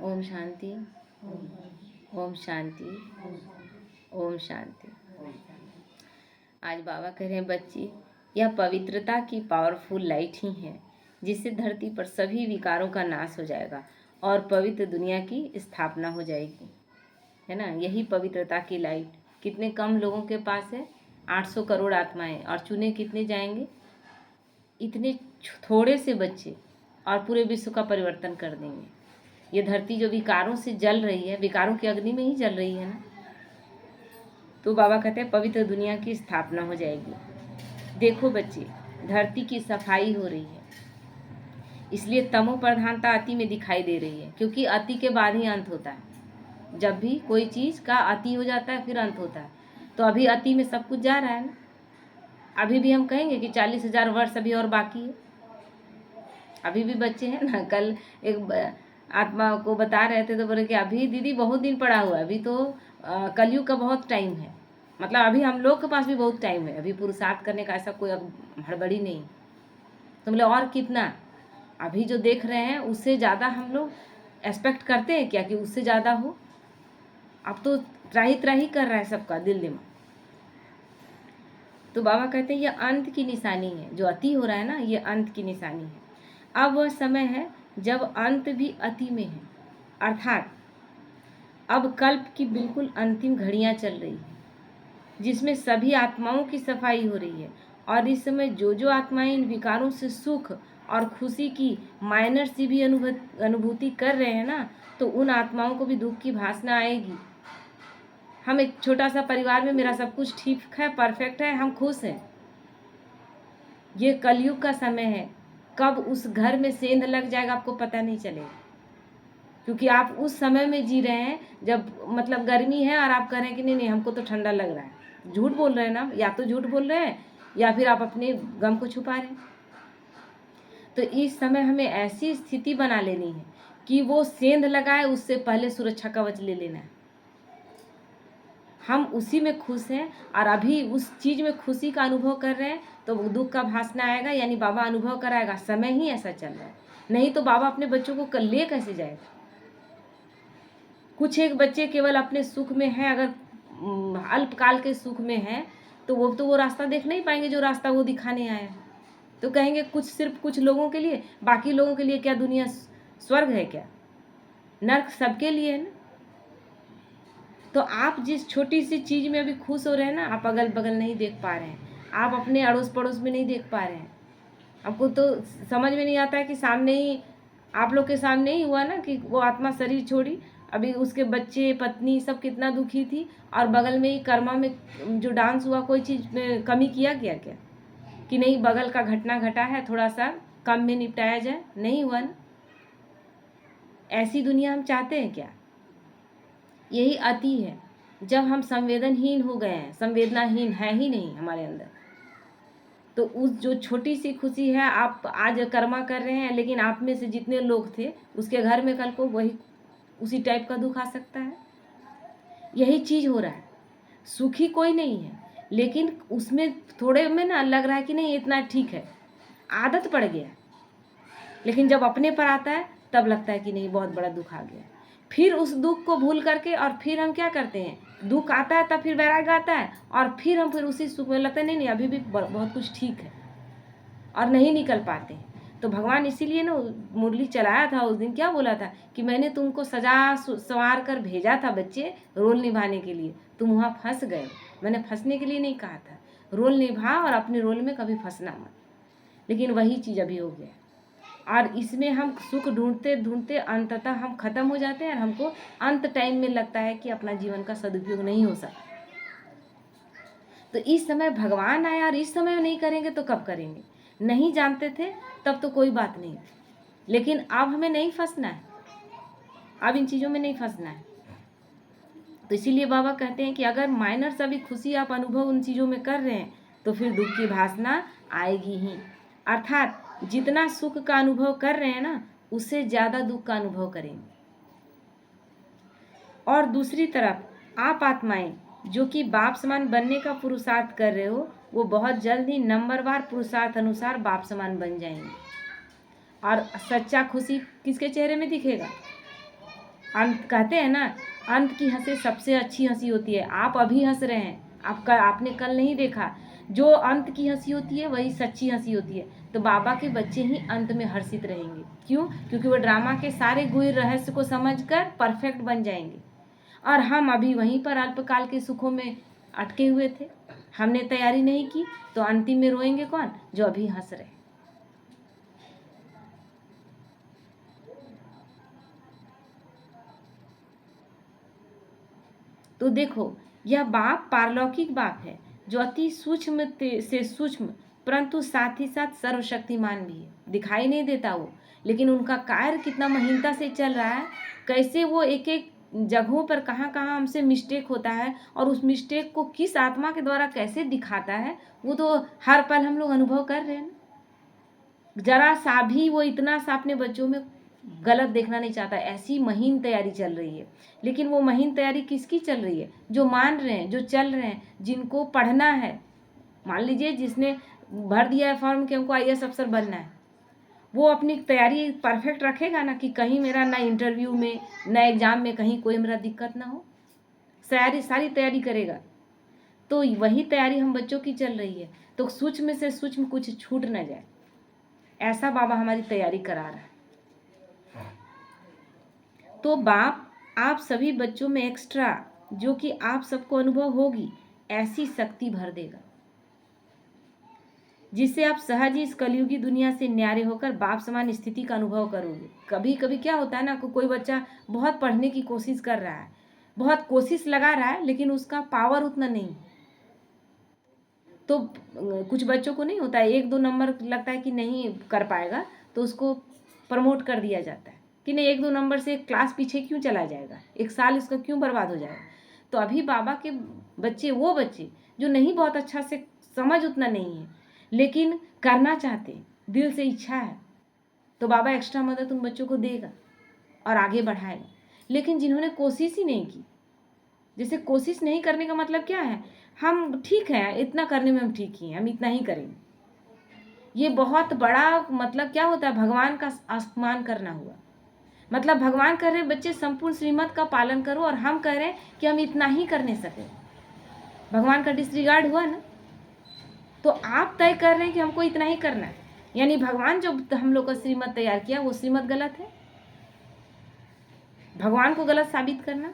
ओम शांति। ओम शांति। ओम शांति। आज बाबा कह रहे हैं बच्ची, यह पवित्रता की पावरफुल लाइट ही है जिससे धरती पर सभी विकारों का नाश हो जाएगा और पवित्र दुनिया की स्थापना हो जाएगी, है ना। यही पवित्रता की लाइट कितने कम लोगों के पास है, 800 करोड़ आत्माएं, और चुने कितने जाएंगे, इतने थोड़े से बच्चे, और पूरे विश्व का परिवर्तन कर देंगे। ये धरती जो विकारों से जल रही है, विकारों की अग्नि में ही जल रही है ना, तो बाबा कहते हैं पवित्र दुनिया की स्थापना हो जाएगी। देखो बच्चे, धरती की सफाई हो रही है, इसलिए तमो प्रधानता अति में दिखाई दे रही है, क्योंकि अति के बाद ही अंत होता है। जब भी कोई चीज़ का अति हो जाता है फिर अंत होता है, तो अभी अति में सब कुछ जा रहा है ना। अभी भी हम कहेंगे कि 40,000 वर्ष अभी और बाकी है, अभी भी बच्चे हैं ना। कल एक आत्मा को बता रहे थे तो बोले कि अभी दीदी बहुत दिन पड़ा हुआ है, अभी तो कलयुग का बहुत टाइम है, मतलब अभी हम लोग के पास भी बहुत टाइम है, अभी पुरुषार्थ करने का ऐसा कोई हड़बड़ी नहीं। तो बोले और कितना, अभी जो देख रहे हैं उससे ज़्यादा हम लोग एक्सपेक्ट करते हैं क्या कि उससे ज़्यादा हो। अब तो त्राही त्राही कर रहा है सबका दिल दिमाग। तो बाबा कहते हैं ये अंत की निशानी है, जो अति हो रहा है ना, ये अंत की निशानी है। अब वह समय है जब अंत भी अति में है, अर्थात अब कल्प की बिल्कुल अंतिम घड़ियां चल रही है, जिसमें सभी आत्माओं की सफाई हो रही है। और इस समय जो जो आत्माएं इन विकारों से सुख और खुशी की माइनर सी भी अनुभूति कर रहे हैं ना, तो उन आत्माओं को भी दुख की भासना आएगी। हम एक छोटा सा परिवार में, मेरा सब कुछ ठीक है, परफेक्ट है, हम खुश हैं। ये कलयुग का समय है, कब उस घर में सेंध लग जाएगा आपको पता नहीं चलेगा, क्योंकि आप उस समय में जी रहे हैं जब मतलब गर्मी है और आप कह रहे हैं कि नहीं नहीं हमको तो ठंडा लग रहा है। झूठ बोल रहे हैं ना, या तो झूठ बोल रहे हैं या फिर आप अपने गम को छुपा रहे हैं। तो इस समय हमें ऐसी स्थिति बना लेनी है कि वो सेंध लगाए उससे पहले सुरक्षा कवच ले लेना है। हम उसी में खुश हैं और अभी उस चीज़ में खुशी का अनुभव कर रहे हैं, तो दुख का भासना आएगा, यानी बाबा अनुभव कराएगा। समय ही ऐसा चल रहा है, नहीं तो बाबा अपने बच्चों को ले कैसे जाएगा। कुछ एक बच्चे केवल अपने सुख में हैं, अगर अल्पकाल के सुख में हैं तो वो रास्ता देख नहीं पाएंगे जो रास्ता वो दिखाने आया। तो कहेंगे कुछ, सिर्फ कुछ लोगों के लिए, बाकी लोगों के लिए क्या दुनिया स्वर्ग है क्या? नर्क सबके लिए है ना। तो आप जिस छोटी सी चीज़ में अभी खुश हो रहे हैं ना, आप अगल बगल नहीं देख पा रहे हैं, आप अपने अड़ोस पड़ोस में नहीं देख पा रहे हैं। आपको तो समझ में नहीं आता है कि सामने ही, आप लोग के सामने ही हुआ ना कि वो आत्मा शरीर छोड़ी, अभी उसके बच्चे पत्नी सब कितना दुखी थी, और बगल में ही कर्मा में जो डांस हुआ, कोई चीज़ में कमी किया गया क्या कि नहीं बगल का घटना घटा है, थोड़ा सा कम में निपटाया जाए? नहीं हुआ ना। ऐसी दुनिया हम चाहते हैं क्या? यही अति है, जब हम संवेदनहीन हो गए हैं, संवेदनाहीन है ही नहीं हमारे अंदर। तो उस जो छोटी सी खुशी है, आप आज कर्मा कर रहे हैं, लेकिन आप में से जितने लोग थे उसके घर में कल को वही उसी टाइप का दुख आ सकता है। यही चीज़ हो रहा है। सुखी कोई नहीं है, लेकिन उसमें थोड़े में ना लग रहा है कि नहीं इतना ठीक है, आदत पड़ गया। लेकिन जब अपने पर आता है तब लगता है कि नहीं बहुत बड़ा दुख आ गया। फिर उस दुख को भूल करके और फिर हम क्या करते हैं, दुख आता है तब फिर वैराग्य आता है, और फिर हम फिर उसी सुख में लगता है नहीं नहीं अभी भी बहुत कुछ ठीक है, और नहीं निकल पाते हैं। तो भगवान इसीलिए ना मुरली चलाया था उस दिन, क्या बोला था कि मैंने तुमको सजा संवार कर भेजा था बच्चे, रोल निभाने के लिए, तुम वहाँ फंस गए। मैंने फंसने के लिए नहीं कहा था, रोल निभा और अपने रोल में कभी फंसना मत। लेकिन वही चीज़ अभी हो गया, और इसमें हम सुख ढूंढते ढूंढते अंततः हम ख़त्म हो जाते हैं, और हमको अंत टाइम में लगता है कि अपना जीवन का सदुपयोग नहीं हो सकता। तो इस समय भगवान आया और इस समय नहीं करेंगे तो कब करेंगे? नहीं जानते थे तब तो कोई बात नहीं, लेकिन अब हमें नहीं फंसना है, अब इन चीज़ों में नहीं फंसना है। तो इसीलिए बाबा कहते हैं कि अगर माइनर सा भी खुशी आप अनुभव उन चीज़ों में कर रहे हैं तो फिर दुख की भासना आएगी ही। अर्थात जितना सुख का अनुभव कर रहे हैं ना, उससे ज़्यादा दुख का अनुभव करेंगे। और दूसरी तरफ आप आत्माएं जो कि बाप समान बनने का पुरुषार्थ कर रहे हो, वो बहुत जल्द ही नंबरवार पुरुषार्थ अनुसार बाप समान बन जाएंगे। और सच्चा खुशी किसके चेहरे में दिखेगा? अंत कहते हैं ना, अंत की हंसी सबसे अच्छी हंसी होती है। आप अभी हंस रहे हैं, आपने कल नहीं देखा। जो अंत की हंसी होती है वही सच्ची हंसी होती है। तो बाबा के बच्चे ही अंत में हर्षित रहेंगे। क्यों? क्योंकि वो ड्रामा के सारे गुह रहस्य को समझकर परफेक्ट बन जाएंगे। और हम अभी वहीं पर अल्पकाल के सुखों में अटके हुए थे। हमने तैयारी नहीं की, तो अंतिम में रोएंगे कौन? जो अभी हंस रहे। तो देखो, यह बाप पारलौकिक बाप है, जो अति सूक्ष्म से सूक्ष्म, परंतु साथ ही साथ सर्वशक्तिमान भी है। दिखाई नहीं देता वो, लेकिन उनका कार्य कितना महीनता से चल रहा है। कैसे वो एक एक जगहों पर कहाँ कहाँ हमसे मिस्टेक होता है, और उस मिस्टेक को किस आत्मा के द्वारा कैसे दिखाता है, वो तो हर पल हम लोग अनुभव कर रहे हैं ना। जरा सा भी वो इतना सा अपने बच्चों में गलत देखना नहीं चाहता। ऐसी महीन तैयारी चल रही है। लेकिन वो महीन तैयारी किसकी चल रही है? जो मान रहे हैं, जो चल रहे हैं, जिनको पढ़ना है। मान लीजिए जिसने भर दिया है फॉर्म कि हमको आईएएस अफसर बनना है, वो अपनी तैयारी परफेक्ट रखेगा ना, कि कहीं मेरा ना इंटरव्यू में ना एग्जाम में कहीं कोई मेरा दिक्कत ना हो। सारी तैयारी करेगा। तो वही तैयारी हम बच्चों की चल रही है। तो सूक्ष्म से सूक्ष्म कुछ छूट ना जाए, ऐसा बाबा हमारी तैयारी करा रहा है। तो बाप आप सभी बच्चों में एक्स्ट्रा, जो कि आप सबको अनुभव होगी, ऐसी शक्ति भर देगा, जिससे आप सहज ही इस कलयुगी दुनिया से न्यारे होकर बाप समान स्थिति का अनुभव करोगे। कभी कभी क्या होता है ना, कोई बच्चा बहुत पढ़ने की कोशिश कर रहा है, बहुत कोशिश लगा रहा है, लेकिन उसका पावर उतना नहीं। तो कुछ बच्चों को नहीं होता है, 1-2 नंबर लगता है कि नहीं कर पाएगा, तो उसको प्रमोट कर दिया जाता है कि नहीं, 1-2 नंबर से क्लास पीछे क्यों चला जाएगा, 1 साल इसका क्यों बर्बाद हो जाएगा। तो अभी बाबा के बच्चे, वो बच्चे जो नहीं बहुत अच्छा से समझ उतना नहीं है, लेकिन करना चाहते हैं, दिल से इच्छा है, तो बाबा एक्स्ट्रा मदद उन बच्चों को देगा और आगे बढ़ाएगा। लेकिन जिन्होंने कोशिश ही नहीं की, जैसे कोशिश नहीं करने का मतलब क्या है, हम ठीक है, इतना करने में हम ठीक ही हैं, हम इतना ही करेंगे, ये बहुत बड़ा मतलब क्या होता है, भगवान का अपमान करना हुआ। मतलब भगवान कह रहे बच्चे संपूर्ण श्रीमत का पालन करो, और हम कह रहे हैं कि हम इतना ही कर नहीं सके। भगवान का डिसरिगार्ड हुआ ना। तो आप तय कर रहे हैं कि हमको इतना ही करना है, यानी भगवान जो हम लोग का श्रीमत तैयार किया वो श्रीमत गलत है, भगवान को गलत साबित करना।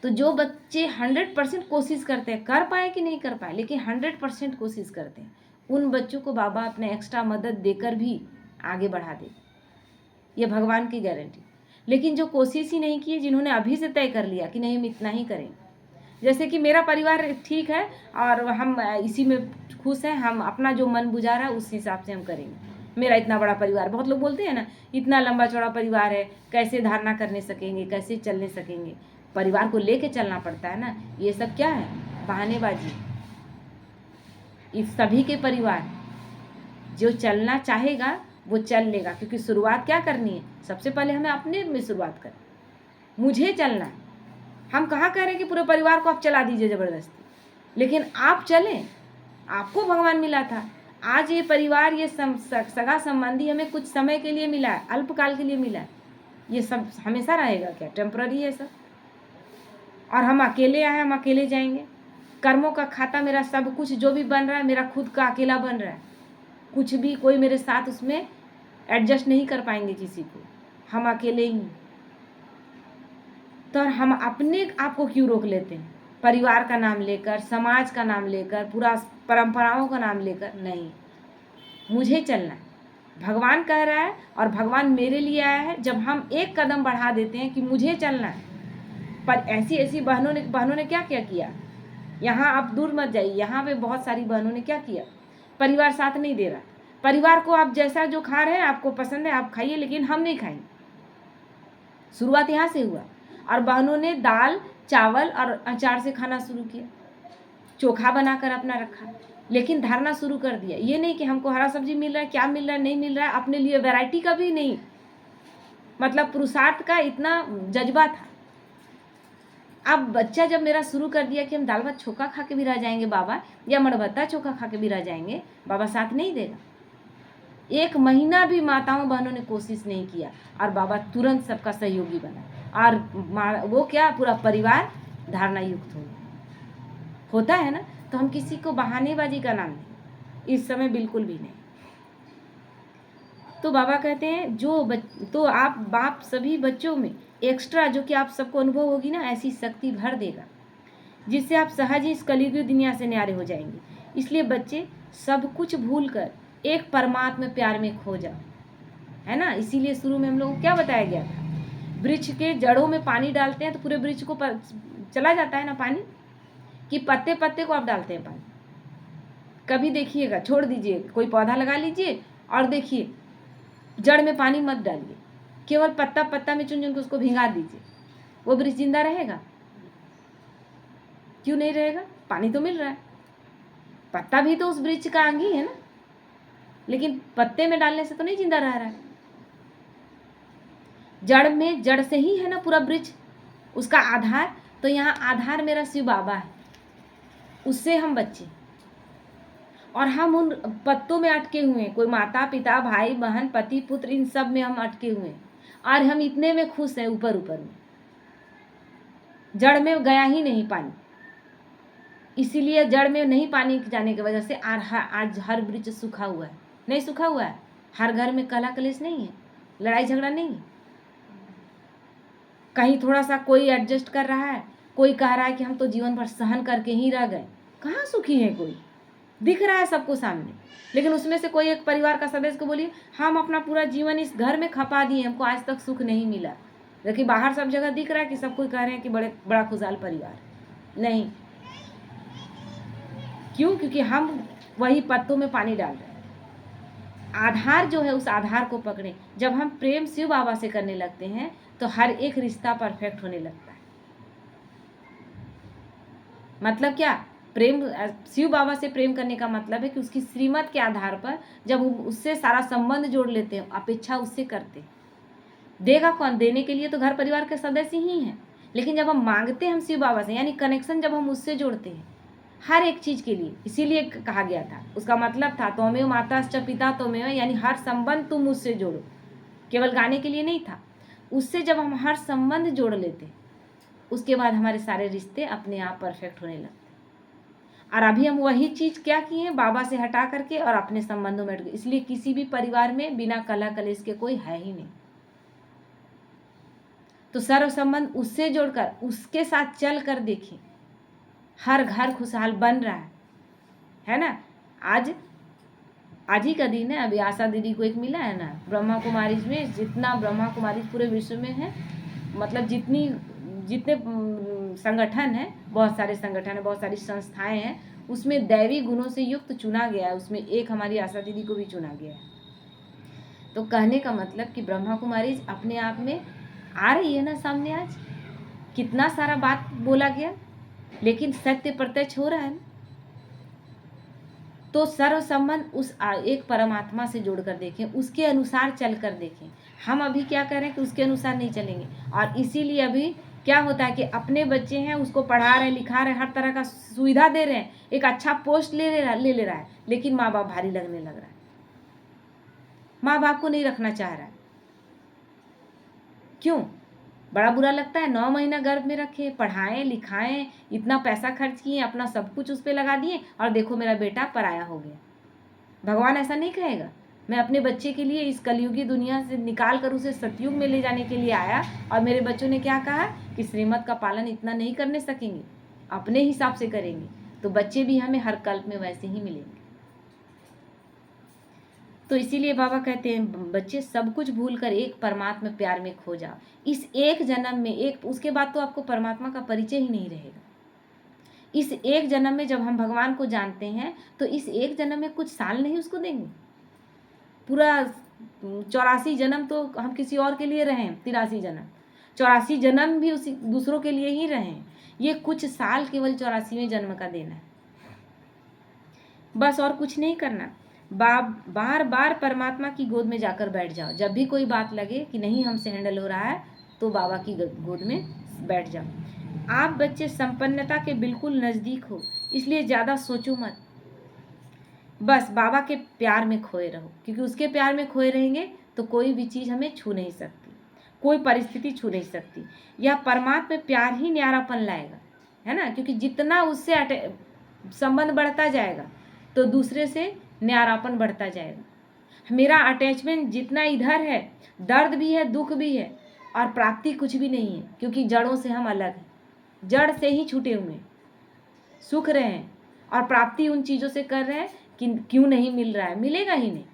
तो जो बच्चे 100% कोशिश करते हैं, कर पाए कि नहीं कर पाए, लेकिन 100% कोशिश करते हैं, उन बच्चों को बाबा अपने एक्स्ट्रा मदद देकर भी आगे बढ़ा दे, ये भगवान की गारंटी। लेकिन जो कोशिश ही नहीं की है, जिन्होंने अभी से तय कर लिया कि नहीं हम इतना ही करेंगे, जैसे कि मेरा परिवार ठीक है और हम इसी में खुश हैं, हम अपना जो मन बुझा रहा है उस हिसाब से हम करेंगे। मेरा इतना बड़ा परिवार, बहुत लोग बोलते हैं ना, इतना लंबा चौड़ा परिवार है, कैसे धारणा करने सकेंगे, कैसे चलने सकेंगे। परिवार को लेके चलना पड़ता है ना। ये सब क्या है, बहानेबाजी। इस सभी के परिवार, जो चलना चाहेगा वो चल लेगा, क्योंकि शुरुआत क्या करनी है, सबसे पहले हमें अपने में शुरुआत करनी, मुझे चलना है। हम कहाँ कह रहे हैं कि पूरे परिवार को आप चला दीजिए ज़बरदस्ती, लेकिन आप चलें, आपको भगवान मिला था। आज ये परिवार, ये सगा संबंधी हमें कुछ समय के लिए मिला है, अल्पकाल के लिए मिला है। ये सब हमेशा रहेगा क्या? टेम्पररी है सब। और हम अकेले आए, हम अकेले जाएंगे। कर्मों का खाता मेरा, सब कुछ जो भी बन रहा है मेरा खुद का अकेला बन रहा है। कुछ भी कोई मेरे साथ उसमें एडजस्ट नहीं कर पाएंगे किसी को, हम अकेले ही। तो हम अपने आप को क्यों रोक लेते हैं, परिवार का नाम लेकर, समाज का नाम लेकर, पूरा परंपराओं का नाम लेकर? नहीं, मुझे चलना है। भगवान कह रहा है और भगवान मेरे लिए आया है। जब हम एक कदम बढ़ा देते हैं कि मुझे चलना है, पर ऐसी ऐसी बहनों ने क्या क्या किया, यहाँ आप दूर मत जाइए, यहाँ पे बहुत सारी बहनों ने क्या किया, परिवार साथ नहीं दे रहा। परिवार को आप जैसा जो खा रहे हैं, आपको पसंद है आप खाइए, लेकिन हम नहीं खाएंगे। शुरुआत यहाँ से हुआ। और बहनों ने दाल चावल और अचार से खाना शुरू किया, चोखा बनाकर अपना रखा, लेकिन धारणा शुरू कर दिया। ये नहीं कि हमको हरा सब्जी मिल रहा है, क्या मिल रहा है, नहीं मिल रहा है, अपने लिए वैरायटी का भी नहीं, मतलब पुरुषार्थ का इतना जज्बा था। अब बच्चा जब मेरा शुरू कर दिया कि हम दाल भात चोखा खा के भी रह जाएंगे बाबा, या मड़बत्ता चोखा खा के भी रह जाएंगे, बाबा साथ नहीं देगा। 1 महीना भी माताओं बहनों ने कोशिश नहीं किया और बाबा तुरंत सबका सहयोगी बना। और वो क्या पूरा परिवार धारणा युक्त होता है ना। तो हम किसी को बहानेबाजी का नाम नहीं, इस समय बिल्कुल भी नहीं। तो बाबा कहते हैं तो आप बाप सभी बच्चों में एक्स्ट्रा जो कि आप सबको अनुभव होगी ना, ऐसी शक्ति भर देगा जिससे आप सहज ही इस कलयुगी दुनिया से न्यारे हो जाएंगे। इसलिए बच्चे सब कुछ भूल कर एक परमात्मा प्यार में खो जाओ, है ना। इसीलिए शुरू में हम लोगों को क्या बताया गया था, वृक्ष के जड़ों में पानी डालते हैं तो पूरे वृक्ष को चला जाता है ना पानी, कि पत्ते पत्ते को आप डालते हैं पानी। कभी देखिएगा, छोड़ दीजिए, कोई पौधा लगा लीजिए और देखिए जड़ में पानी मत डालिए, केवल पत्ता पत्ता में चुन चुन के उसको भिंगा दीजिए, वो वृक्ष जिंदा रहेगा? क्यों नहीं रहेगा? पानी तो मिल रहा है, पत्ता भी तो उस वृक्ष का अंग ही है ना, लेकिन पत्ते में डालने से तो नहीं जिंदा रह रहा है। जड़ से ही है ना पूरा वृक्ष, उसका आधार। तो यहाँ आधार मेरा शिव बाबा है, उससे हम बच्चे, और हम उन पत्तों में अटके हुए हैं। कोई माता पिता भाई बहन पति पुत्र, इन सब में हम अटके हुए हैं और हम इतने में खुश हैं, ऊपर ऊपर में। जड़ में गया ही नहीं पानी, इसीलिए जड़ में नहीं पानी जाने की वजह से आज हर वृक्ष सूखा हुआ है। नहीं सूखा हुआ है, हर घर में कलह कलेश नहीं है, लड़ाई झगड़ा नहीं है। कहीं थोड़ा सा कोई एडजस्ट कर रहा है, कोई कह रहा है कि हम तो जीवन भर सहन करके ही रह गए। कहाँ सुखी है कोई? दिख रहा है सबको सामने, लेकिन उसमें से कोई एक परिवार का सदस्य को बोलिए हम अपना पूरा जीवन इस घर में खपा दिए, हमको आज तक सुख नहीं मिला। देखिए बाहर सब जगह दिख रहा है कि सब कोई कह रहे हैं कि बड़ा खुशहाल परिवार। नहीं, क्यों? क्योंकि हम वही पत्तों में पानी डाल रहे हैं। आधार जो है, उस आधार को पकड़े। जब हम प्रेम शिव बाबा से करने लगते हैं तो हर एक रिश्ता परफेक्ट होने लगता है। मतलब क्या? प्रेम, शिव बाबा से प्रेम करने का मतलब है कि उसकी श्रीमत के आधार पर जब उससे सारा संबंध जोड़ लेते हैं, अपेक्षा उससे करते हैं। देगा कौन? देने के लिए तो घर परिवार के सदस्य ही हैं, लेकिन जब हम मांगते हैं हम शिव बाबा से, यानी कनेक्शन जब हम उससे जोड़ते हैं हर एक चीज के लिए, इसीलिए कहा गया था, उसका मतलब था त्वमेव माताश्च पिता त्वमेव, यानी हर संबंध तुम उससे जोड़ो। केवल गाने के लिए नहीं था, उससे जब हम हर संबंध जोड़ लेते उसके बाद हमारे सारे रिश्ते अपने आप परफेक्ट होने लगते। और अभी हम वही चीज क्या किए, बाबा से हटा करके और अपने संबंधों में अटके। इसलिए किसी भी परिवार में बिना कलह कलेश के कोई है ही नहीं। तो सर्व संबंध उससे जोड़कर उसके साथ चल कर देखें, हर घर खुशहाल बन रहा है ना। आज ही का दिन है। अभी आशा दीदी को एक मिला है ना, ब्रह्मा कुमारी में, जितना ब्रह्मा कुमारी पूरे विश्व में है, मतलब जितने संगठन है, बहुत सारे संगठन है, बहुत सारी संस्थाएं हैं, उसमें दैवी गुणों से युक्त चुना गया है। उसमें एक हमारी आशा दीदी को भी चुना गया है। तो कहने का मतलब कि ब्रह्मा कुमारी अपने आप में आ रही है ना सामने। आज कितना सारा बात बोला गया, लेकिन सत्य प्रत्यक्ष हो रहा है ना। तो सर्व संबंध उस एक परमात्मा से जोड़कर देखें, उसके अनुसार चल कर देखें। हम अभी क्या कर रहे हैं कि उसके अनुसार नहीं चलेंगे, और इसीलिए अभी क्या होता है कि अपने बच्चे हैं उसको पढ़ा रहे हैं, लिखा रहे हैं, हर तरह का सुविधा दे रहे हैं, एक अच्छा पोस्ट ले ले रहा है, लेकिन माँ बाप भारी लगने लग रहा है, माँ बाप को नहीं रखना चाह रहा है। क्यों? बड़ा बुरा लगता है। 9 महीना गर्भ में रखे, पढ़ाएं लिखाएं, इतना पैसा खर्च किए, अपना सब कुछ उस पर लगा दिए, और देखो मेरा बेटा पराया हो गया। भगवान ऐसा नहीं कहेगा। मैं अपने बच्चे के लिए इस कलयुगी दुनिया से निकाल कर उसे सतयुग में ले जाने के लिए आया, और मेरे बच्चों ने क्या कहा कि श्रीमत का पालन इतना नहीं करने सकेंगे, अपने हिसाब से करेंगे, तो बच्चे भी हमें हर कल्प में वैसे ही मिलेंगे। तो इसीलिए बाबा कहते हैं बच्चे सब कुछ भूल कर एक परमात्मा प्यार में खो जाओ। इस एक जन्म में, एक उसके बाद तो आपको परमात्मा का परिचय ही नहीं रहेगा। इस एक जन्म में जब हम भगवान को जानते हैं तो इस एक जन्म में कुछ साल नहीं उसको देंगे, पूरा 84 जन्म तो हम किसी और के लिए रहे, 83 जन्म, 84 जन्म भी उसी दूसरों के लिए ही रहे। ये कुछ साल केवल 84वें जन्म का देना है, बस, और कुछ नहीं करना। बार बार परमात्मा की गोद में जाकर बैठ जाओ। जब भी कोई बात लगे कि नहीं हमसे हैंडल हो रहा है, तो बाबा की गोद में बैठ जाओ। आप बच्चे संपन्नता के बिल्कुल नज़दीक हो, इसलिए ज़्यादा सोचो मत, बस बाबा के प्यार में खोए रहो, क्योंकि उसके प्यार में खोए रहेंगे तो कोई भी चीज़ हमें छू नहीं सकती। कोई परिस्थिति छू नहीं सकती। यह परमात्मा में प्यार ही न्यारापन लाएगा, है ना, क्योंकि जितना उससे संबंध बढ़ता जाएगा तो दूसरे से न्यारापन बढ़ता जाएगा। मेरा अटैचमेंट जितना इधर है, दर्द भी है, दुख भी है, और प्राप्ति कुछ भी नहीं है, क्योंकि जड़ों से हम अलग हैं, जड़ से ही छूटे हुए हैं, सुख रहे हैं और प्राप्ति उन चीज़ों से कर रहे हैं कि क्यों नहीं मिल रहा है, मिलेगा ही नहीं।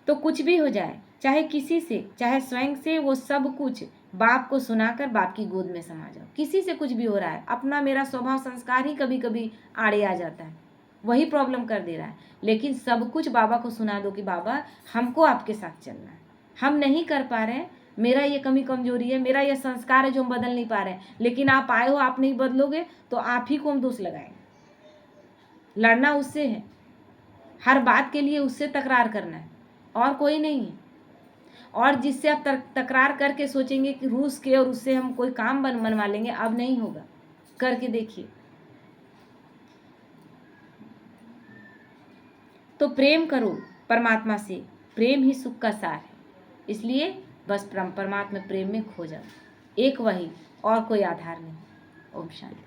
तो कुछ भी हो जाए, चाहे किसी से, चाहे स्वयं से, वो सब कुछ बाप को सुनाकर बाप की गोद में समा जाओ। किसी से कुछ भी हो रहा है, अपना मेरा स्वभाव संस्कार ही कभी कभी आड़े आ जाता है, वही प्रॉब्लम कर दे रहा है, लेकिन सब कुछ बाबा को सुना दो कि बाबा हमको आपके साथ चलना है, हम नहीं कर पा रहे हैं, मेरा ये कमी कमजोरी है, मेरा ये संस्कार है जो हम बदल नहीं पा रहे हैं, लेकिन आप आए हो, आप नहीं बदलोगे तो आप ही को हम दोष लगाएंगे। लड़ना उससे है, हर बात के लिए उससे तकरार करना है, और कोई नहीं है। और जिससे आप तकरार करके सोचेंगे कि रूस के और उससे हम कोई काम बनवा लेंगे, अब नहीं होगा, करके देखिए। तो प्रेम करो परमात्मा से, प्रेम ही सुख का सार है, इसलिए बस परमात्मा प्रेम में खो जाओ, एक वही, और कोई आधार नहीं। ओम शांति।